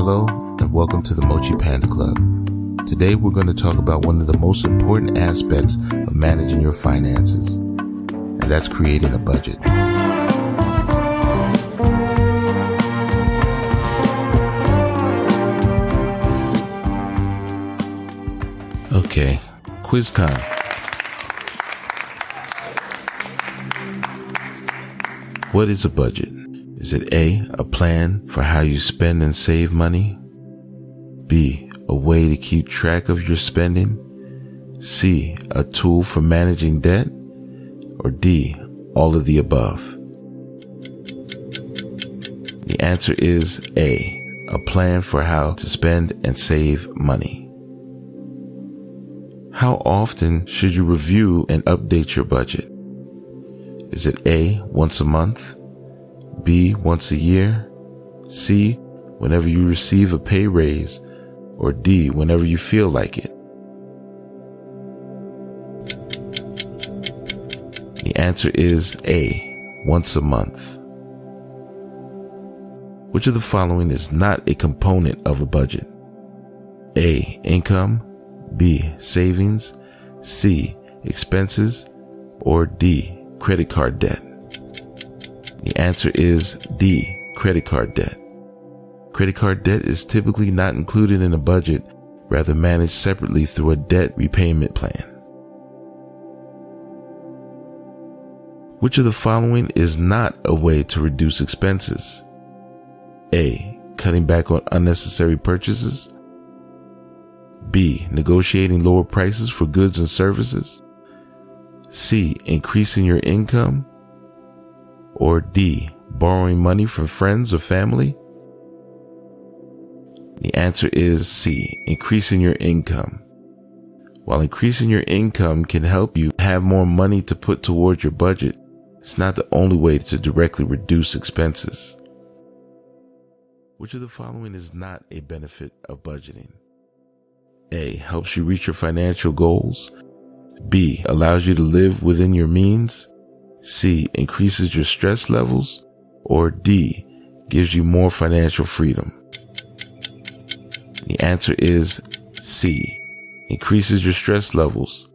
Hello, and welcome to the Mochi Panda Club. Today we're going to talk about one of the most important aspects of managing your finances, and that's creating a budget. Okay, quiz time. What is a budget? Is it A, a plan for how you spend and save money? B, a way to keep track of your spending? C, a tool for managing debt? Or D, all of the above? The answer is A plan for how to spend and save money. How often should you review and update your budget? Is it A, once a month? B, once a year? C, whenever you receive a pay raise? Or D, whenever you feel like it? The answer is A, once a month. Which of the following is not a component of a budget? A, income? B, savings? C, expenses? Or D, credit card debt? The answer is D, credit card debt. Credit card debt is typically not included in a budget, rather managed separately through a debt repayment plan. Which of the following is not a way to reduce expenses? A, cutting back on unnecessary purchases? B, negotiating lower prices for goods and services? C, increasing your income? Or D, borrowing money from friends or family? The answer is C, increasing your income. While increasing your income can help you have more money to put towards your budget, it's not the only way to directly reduce expenses. Which of the following is not a benefit of budgeting? A, helps you reach your financial goals. B, allows you to live within your means. C, increases your stress levels. Or D, gives you more financial freedom. The answer is C, increases your stress levels.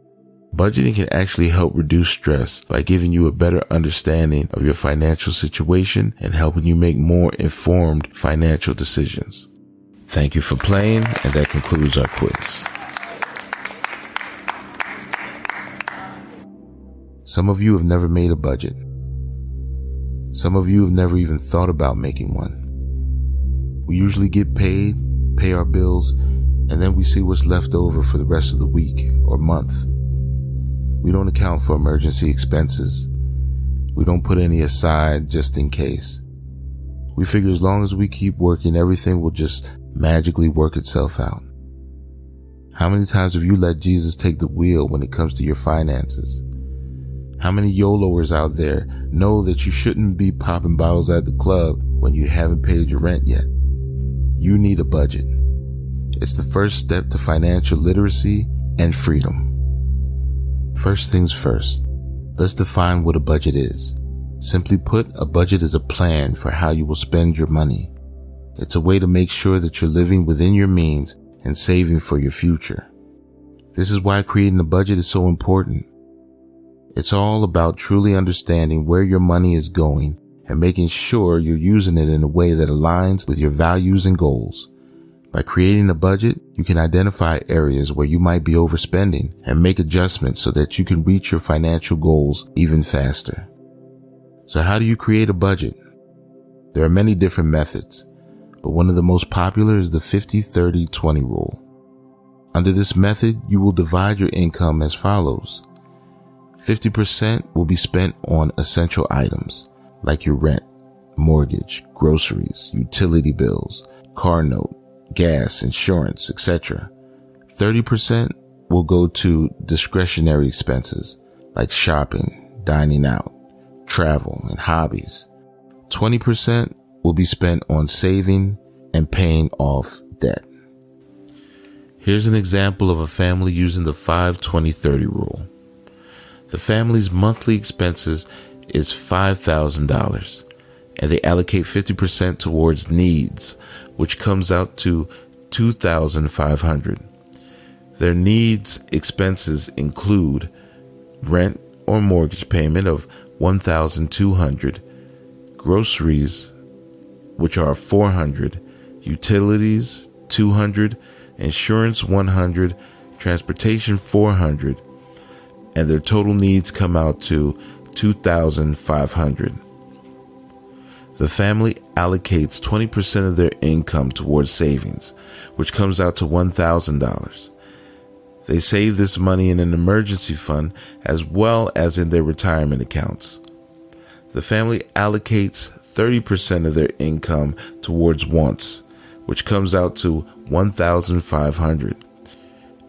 Budgeting can actually help reduce stress by giving you a better understanding of your financial situation and helping you make more informed financial decisions. Thank you for playing, and that concludes our quiz. Some of you have never made a budget. Some of you have never even thought about making one. We usually get paid, pay our bills, and then we see what's left over for the rest of the week or month. We don't account for emergency expenses. We don't put any aside just in case. We figure as long as we keep working, everything will just magically work itself out. How many times have you let Jesus take the wheel when it comes to your finances? How many YOLOers out there know that you shouldn't be popping bottles at the club when you haven't paid your rent yet? You need a budget. It's the first step to financial literacy and freedom. First things first, let's define what a budget is. Simply put, a budget is a plan for how you will spend your money. It's a way to make sure that you're living within your means and saving for your future. This is why creating a budget is so important. It's all about truly understanding where your money is going and making sure you're using it in a way that aligns with your values and goals. By creating a budget, you can identify areas where you might be overspending and make adjustments so that you can reach your financial goals even faster. So how do you create a budget? There are many different methods, but one of the most popular is the 50-30-20 rule. Under this method, you will divide your income as follows. 50% will be spent on essential items like your rent, mortgage, groceries, utility bills, car note, gas, insurance, etc. 30% will go to discretionary expenses like shopping, dining out, travel, and hobbies. 20% will be spent on saving and paying off debt. Here's an example of a family using the 5-20-30 rule. The family's monthly expenses is $5,000, and they allocate 50% towards needs, which comes out to $2,500. Their needs expenses include rent or mortgage payment of $1,200, groceries, which are $400, utilities $200, insurance $100, transportation $400, and their total needs come out to $2,500. The family allocates 20% of their income towards savings, which comes out to $1,000. They save this money in an emergency fund as well as in their retirement accounts. The family allocates 30% of their income towards wants, which comes out to $1,500.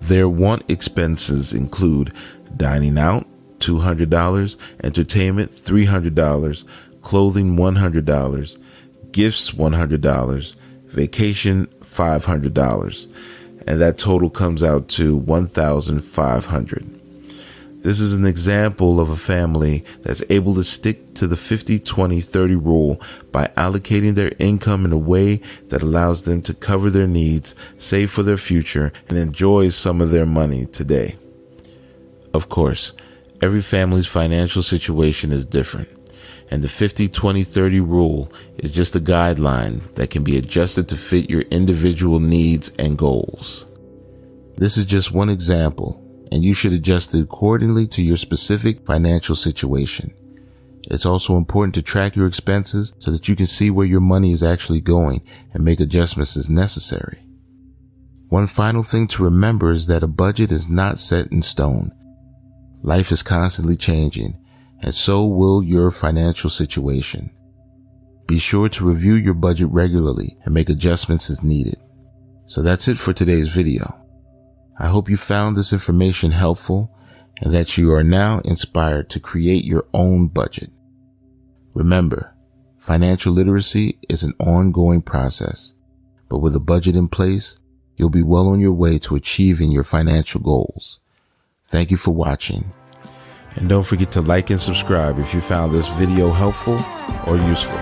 Their want expenses include dining out, $200, entertainment, $300, clothing, $100, gifts, $100, vacation, $500, and that total comes out to $1,500. This is an example of a family that's able to stick to the 50-20-30 rule by allocating their income in a way that allows them to cover their needs, save for their future, and enjoy some of their money today. Of course, every family's financial situation is different, and the 50-20-30 rule is just a guideline that can be adjusted to fit your individual needs and goals. This is just one example, and you should adjust it accordingly to your specific financial situation. It's also important to track your expenses so that you can see where your money is actually going and make adjustments as necessary. One final thing to remember is that a budget is not set in stone. Life is constantly changing, and so will your financial situation. Be sure to review your budget regularly and make adjustments as needed. So that's it for today's video. I hope you found this information helpful and that you are now inspired to create your own budget. Remember, financial literacy is an ongoing process, but with a budget in place, you'll be well on your way to achieving your financial goals. Thank you for watching. And don't forget to like and subscribe if you found this video helpful or useful.